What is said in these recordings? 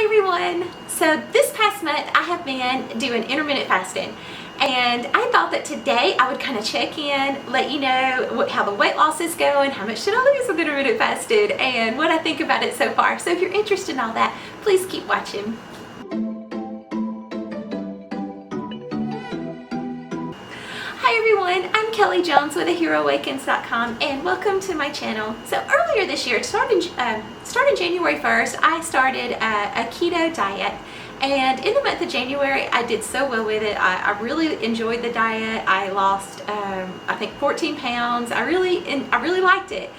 Hi everyone! So this past month I have been doing intermittent fasting, and I thought that today I would kind of check in, let you know how the weight loss is going, how much should I lose with intermittent fasting, and what I think about it so far. So if you're interested in all that, please keep watching. Hi everyone, I'm Kelli Jones with AHeroAwakens.com, and welcome to my channel. So earlier this year, starting January 1st, I started a keto diet, and in the month of January I did so well with it. I really enjoyed the diet. I lost I think 14 pounds. I really liked it.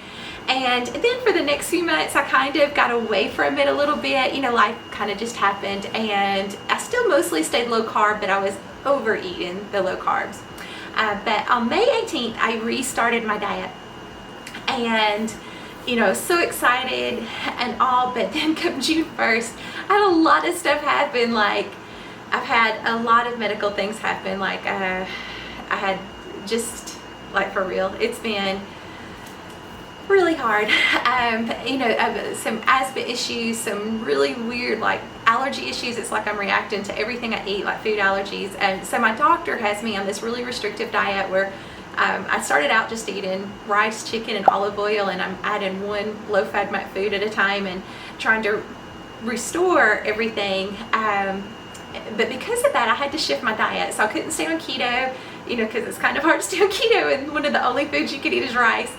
And then for the next few months I kind of got away from it a little bit. You know, life kind of just happened, and I still mostly stayed low carb, but I was overeating the low carbs. But on May 18th, I restarted my diet, and you know, so excited and all. But then come June 1st, I had a lot of stuff happen. Like, I've had a lot of medical things happen. Like, I had just, like, for real, it's been really hard. You know, some asthma issues, some really weird, like, allergy issues. It's like I'm reacting to everything I eat, like food allergies. And so my doctor has me on this really restrictive diet where I started out just eating rice, chicken, and olive oil, and I'm adding one low-fat food at a time and trying to restore everything. But because of that, I had to shift my diet. So I couldn't stay on keto, you know, because it's kind of hard to stay on keto, and one of the only foods you can eat is rice.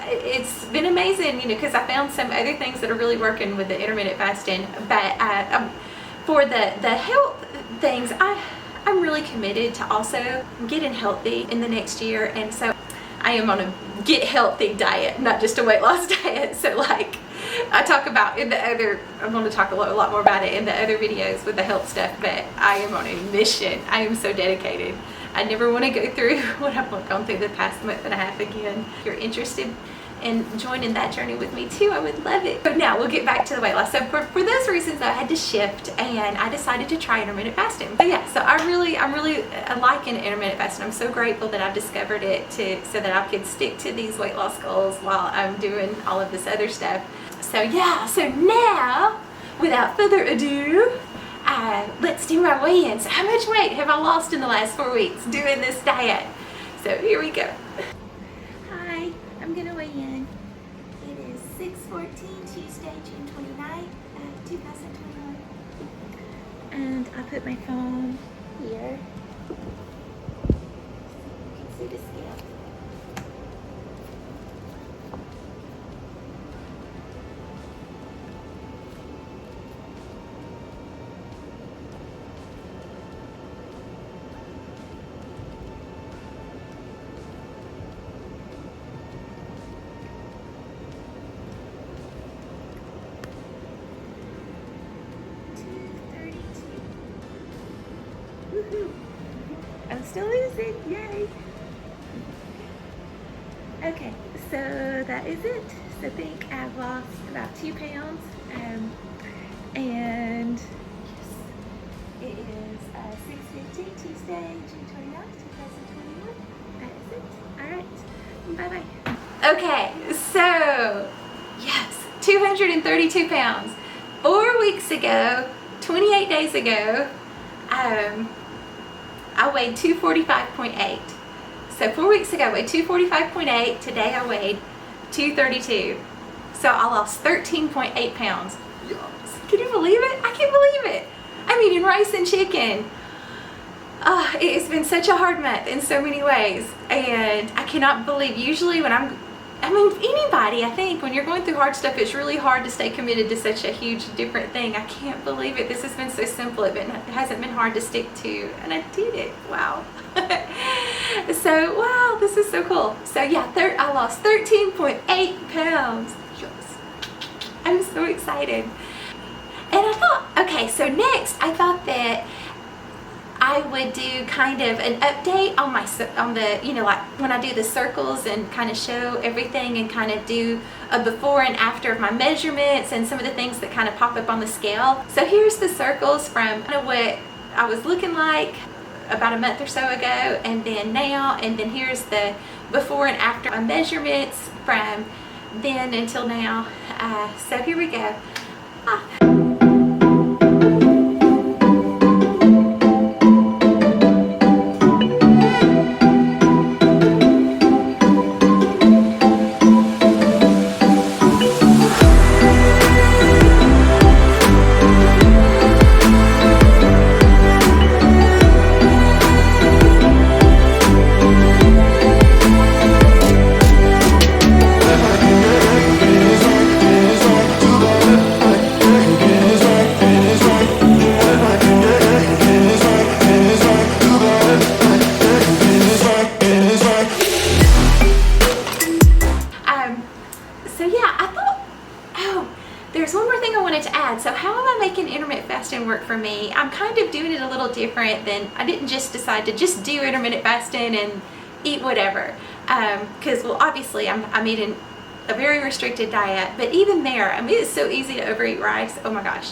It's been amazing, you know, because I found some other things that are really working with the intermittent fasting. But for the health things, I'm really committed to also getting healthy in the next year. And so I am on a get healthy diet, not just a weight loss diet. So, like, I talk about in the other, I'm going to talk a lot more about it in the other videos with the health stuff, but I am on a mission. I am so dedicated. I never want to go through what I've gone through the past month and a half again. If you're interested in joining that journey with me too, I would love it. But now we'll get back to the weight loss. So for those reasons, I had to shift, and I decided to try intermittent fasting. But yeah, so I'm really liking intermittent fasting. I'm so grateful that I've discovered it so that I could stick to these weight loss goals while I'm doing all of this other stuff. So yeah, so now, without further ado, let's do my weigh-in. So how much weight have I lost in the last 4 weeks doing this diet? So here we go. Hi, I'm gonna weigh in. It is 6/14, Tuesday, June 29th, 2021. And I put my phone here. You can see the scale. I'm still losing, yay! Okay, so that is it. So I think I've lost about 2 pounds, and yes, it is 6/15, Tuesday, June 29th, 2021. That is it. Alright, bye-bye. Okay, so yes, 232 pounds. 4 weeks ago, 28 days ago, I weighed 245.8. So 4 weeks ago I weighed 245.8. Today I weighed 232. So I lost 13.8 pounds. Can you believe it? I can't believe it. I'm eating rice and chicken. It's been such a hard month in so many ways, and I cannot believe, usually when anybody, I think, when you're going through hard stuff, it's really hard to stay committed to such a huge different thing. I can't believe it. This has been so simple. It hasn't been hard to stick to, and I did it. Wow. So, wow, this is so cool. So yeah, I lost 13.8 pounds. Yes. I'm so excited. And I thought, okay, so next I thought that I would do kind of an update on the, you know, like when I do the circles and kind of show everything and kind of do a before and after of my measurements and some of the things that kind of pop up on the scale. So here's the circles from kind of what I was looking like about a month or so ago, and then now, and then here's the before and after my measurements from then until now. So here we go. thing I wanted to add, so how am I making intermittent fasting work for me? I'm kind of doing it a little different than, I didn't just decide to just do intermittent fasting and eat whatever. Because, well, obviously I'm eating a very restricted diet, but even there, I mean, it's so easy to overeat rice. Oh my gosh.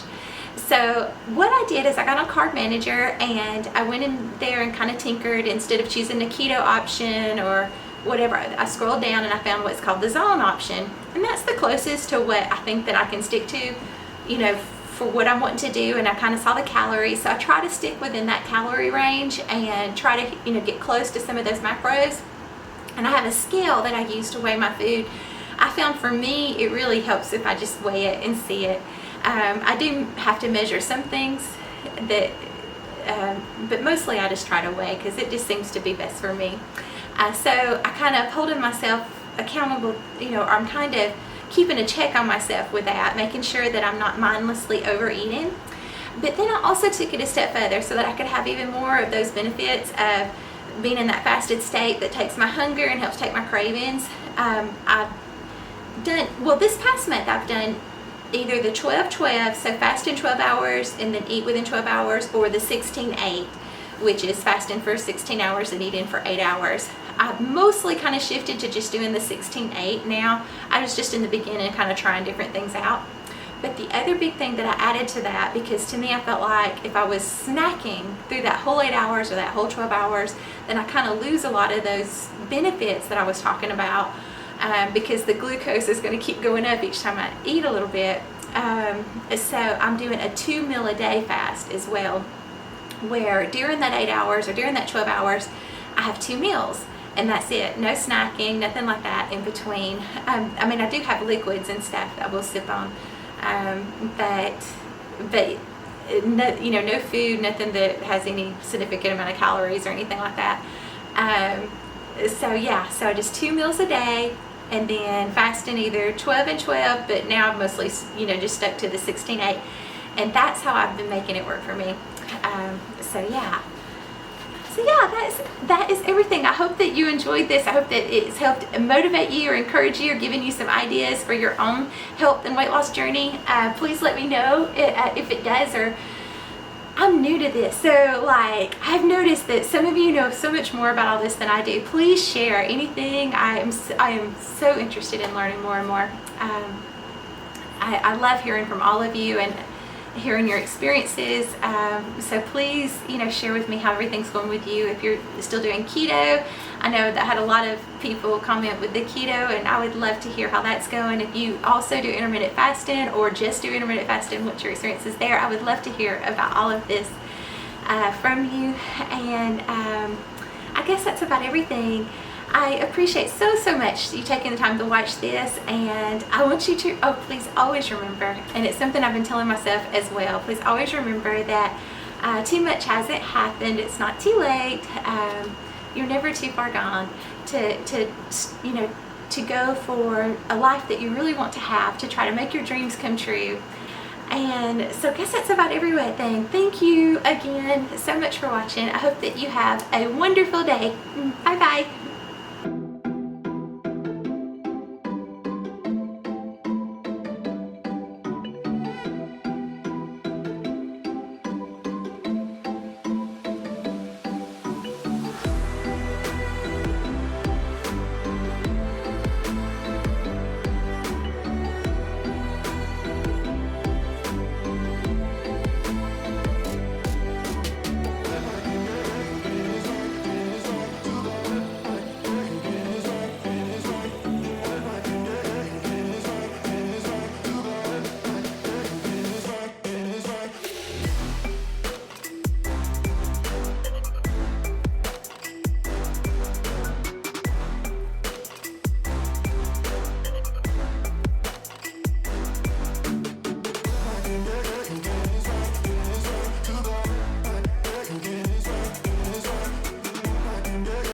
So what I did is I got on Carb Manager and I went in there and kind of tinkered. Instead of choosing the keto option or whatever, I scrolled down and I found what's called the zone option, and that's the closest to what I think that I can stick to, you know, for what I'm wanting to do. And I kind of saw the calories, so I try to stick within that calorie range and try to, you know, get close to some of those macros. And I have a scale that I use to weigh my food. I found for me it really helps if I just weigh it and see it. I do have to measure some things that, but mostly I just try to weigh because it just seems to be best for me. So I kind of holding myself accountable, you know, or I'm kind of keeping a check on myself with that, making sure that I'm not mindlessly overeating. But then I also took it a step further so that I could have even more of those benefits of being in that fasted state that takes my hunger and helps take my cravings. I've done, well, this past month I've done either the 12-12, so fasting 12 hours and then eat within 12 hours, or the 16-8, which is fasting for 16 hours and eating for 8 hours. I've mostly kind of shifted to just doing the 16-8 now. I was just in the beginning kind of trying different things out. But the other big thing that I added to that, because to me I felt like if I was snacking through that whole 8 hours or that whole 12 hours, then I kind of lose a lot of those benefits that I was talking about, because the glucose is going to keep going up each time I eat a little bit. So I'm doing a 2 meal a day fast as well, where during that 8 hours or during that 12 hours, I have 2 meals. And that's it. No snacking, nothing like that in between. I mean, I do have liquids and stuff that I will sip on. But no, you know, no food, nothing that has any significant amount of calories or anything like that. So yeah, so just 2 meals a day, and then fasting either 12 and 12, but now I'm mostly, you know, just stuck to the 16-8, and that's how I've been making it work for me. So yeah, that is everything. I hope that you enjoyed this. I hope that it's helped motivate you or encourage you or given you some ideas for your own health and weight loss journey. Please let me know if it does. Or I'm new to this, so like I've noticed that some of you know so much more about all this than I do. Please share anything. I am so interested in learning more and more. I love hearing from all of you and hearing your experiences. So please, you know, share with me how everything's going with you. If you're still doing keto, I know that I had a lot of people comment with the keto, and I would love to hear how that's going. If you also do intermittent fasting or just do intermittent fasting, what's your experiences there? I would love to hear about all of this from you. And I guess that's about everything. I appreciate so much you taking the time to watch this, and I want you to, please always remember, and it's something I've been telling myself as well, please always remember that too much hasn't happened. It's not too late. You're never too far gone to you know, to go for a life that you really want to have, to try to make your dreams come true. And so I guess that's about everything. Thank you again so much for watching. I hope that you have a wonderful day. Bye bye.